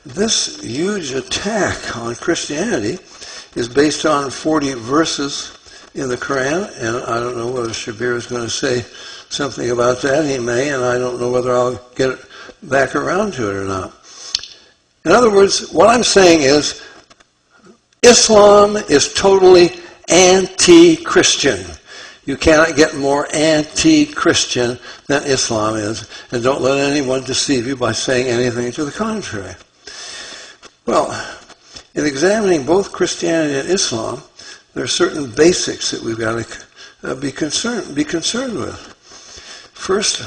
This huge attack on Christianity is based on 40 verses in the Quran, and I don't know whether SHABIR is going to say something about that. He may, and I don't know whether I'll get it back around to it or not. In other words, what I'm saying is Islam is totally anti-Christian. You cannot get more anti-Christian than Islam is, and don't let anyone deceive you by saying anything to the contrary. Well, in examining both Christianity and Islam, there are certain basics that we've got to be concerned with. First,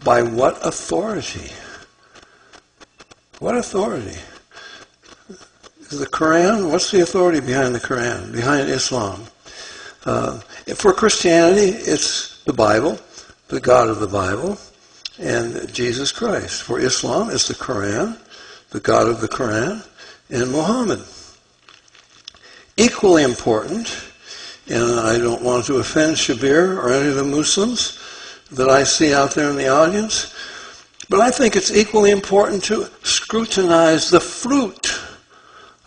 by what authority? What authority? The Quran, what's the authority behind the Quran, behind Islam? For Christianity, it's the Bible, the God of the Bible, and Jesus Christ. For Islam, it's the Quran, the God of the Quran, and Muhammad. Equally important, and I don't want to offend SHABIR or any of the Muslims that I see out there in the audience, but I think it's equally important to scrutinize the fruit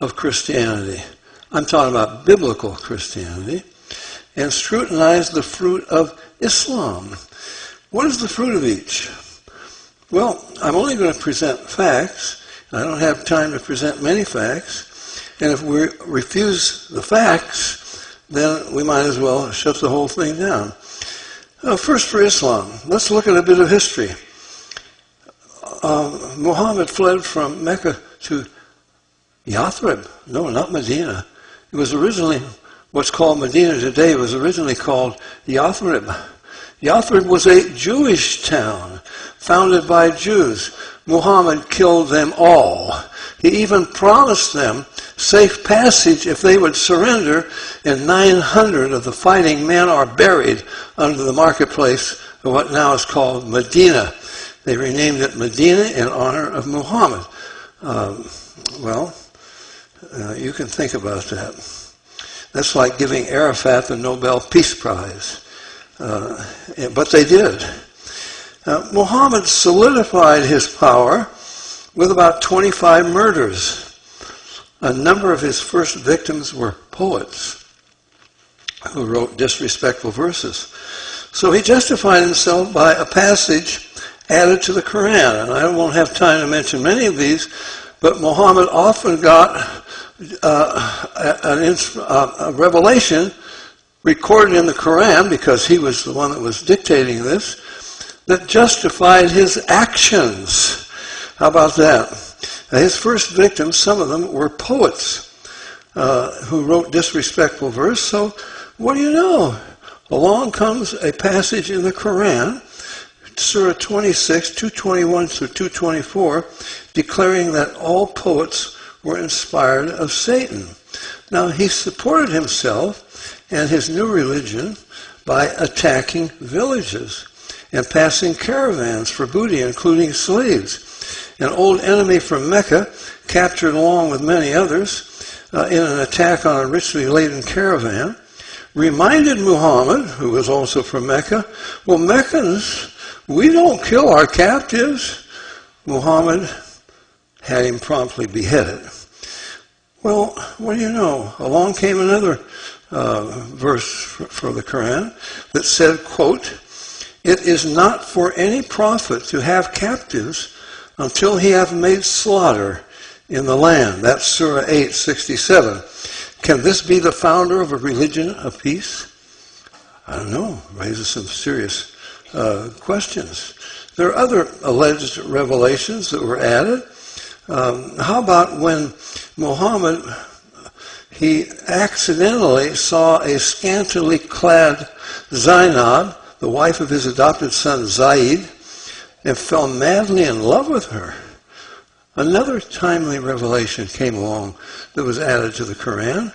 of Christianity. I'm talking about biblical Christianity, and scrutinize the fruit of Islam. What is the fruit of each? Well, I'm only going to present facts. I don't have time to present many facts. And if we refuse the facts, then we might as well shut the whole thing down. First, for Islam, let's look at a bit of history. Muhammad fled from Mecca to Yathrib. No, not Medina. It was originally, what's called Medina today, was originally called Yathrib. Yathrib was a Jewish town founded by Jews. Muhammad killed them all. He even promised them safe passage if they would surrender, and 900 of the fighting men are buried under the marketplace of what now is called Medina. They renamed it Medina in honor of Muhammad. You can think about that. That's like giving Arafat the Nobel Peace Prize. But they did. Muhammad solidified his power with about 25 murders. A number of his first victims were poets who wrote disrespectful verses. So he justified himself by a passage added to the Quran. And I won't have time to mention many of these, but Muhammad often got a revelation recorded in the Quran, because he was the one that was dictating this, that justified his actions. How about that? His first victims, some of them were poets who wrote disrespectful verse. So what do you know? Along comes a passage in the Quran, Surah 26, 221 through 224, declaring that all poets were inspired of Satan. Now, he supported himself and his new religion by attacking villages and passing caravans for booty, including slaves. An old enemy from Mecca, captured along with many others in an attack on a richly laden caravan, reminded Muhammad, who was also from Mecca, well, Meccans, we don't kill our captives. Muhammad had him promptly beheaded. Well, what do you know? Along came another verse for the Quran that said, quote, "It is not for any prophet to have captives until he have made slaughter in the land." That's Surah 8:67. Can this be the founder of a religion of peace? I don't know. Raises some serious questions. There are other alleged revelations that were added. How about when Muhammad, he accidentally saw a scantily clad Zainab, the wife of his adopted son Zaid, and fell madly in love with her. Another timely revelation came along that was added to the Quran,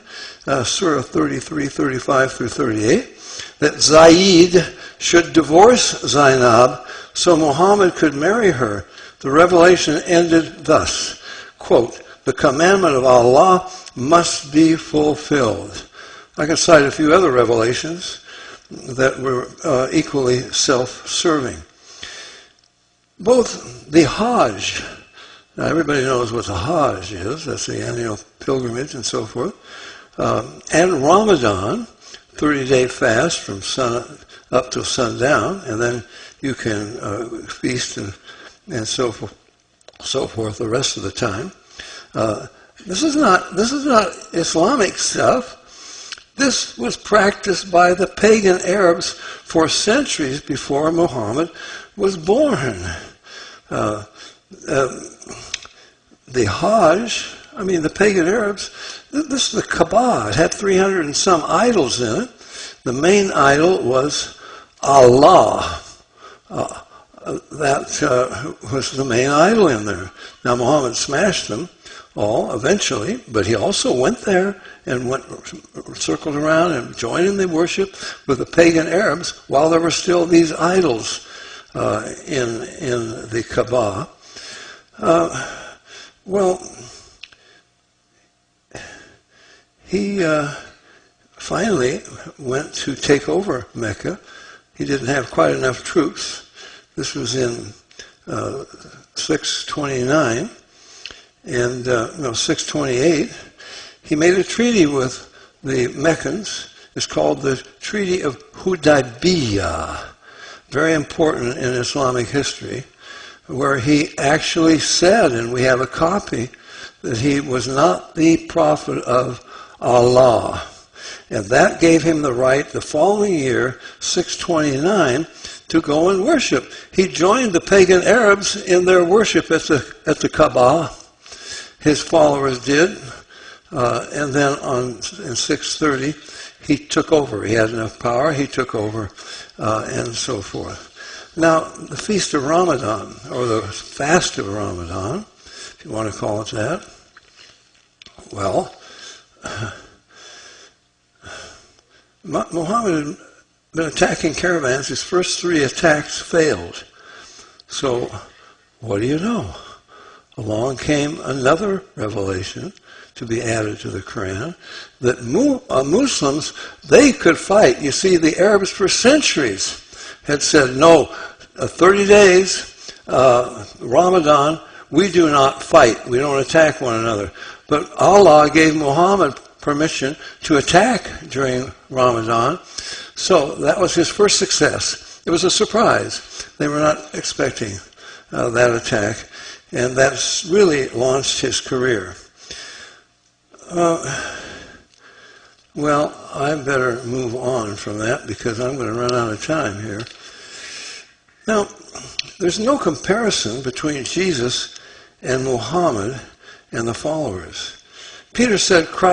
Surah 33, 35 through 38, that Zaid should divorce Zainab so Muhammad could marry her. The revelation ended thus, quote, "The commandment of Allah must be fulfilled." I can cite a few other revelations that were equally self-serving. Both the Hajj, Now everybody knows what the Hajj is. That's the annual pilgrimage and so forth. And Ramadan, 30-day fast from sun up till sundown, and then you can feast and so forth the rest of the time. This is not Islamic stuff. This was practiced by the pagan Arabs for centuries before Muhammad was born. The Hajj, the pagan Arabs, this is the Kaaba. It had 300 and some idols in it. The main idol was Allah. That was the main idol in there. Now Muhammad smashed them all eventually, but he also went there and circled around and joined in the worship with the pagan Arabs while there were still these idols in the Kaaba. He finally went to take over Mecca. He didn't have quite enough troops. This was in 629 and 628. He made a treaty with the Meccans. It's called the Treaty of Hudaybiyah, very important in Islamic history, where he actually said, and we have a copy, that he was not the prophet of Allah. And that gave him the right the following year, 629, to go and worship. He joined the pagan Arabs in their worship at the Kaaba. His followers did. And then in 630, he took over. He had enough power. He took over and so forth. Now, the Feast of Ramadan, or the Fast of Ramadan, if you want to call it that, well, Muhammad had been attacking caravans. His first 3 attacks failed. So, what do you know? Along came another revelation to be added to the Quran, that Muslims, they could fight. You see, the Arabs for centuries had said, no, 30 days, Ramadan, we do not fight. We don't attack one another. But Allah gave Muhammad permission to attack during Ramadan. So that was his first success. It was a surprise. They were not expecting that attack. And that's really launched his career. Well, I better move on from that because I'm going to run out of time here. Now, there's no comparison between Jesus and Muhammad and the followers. Peter said, Christ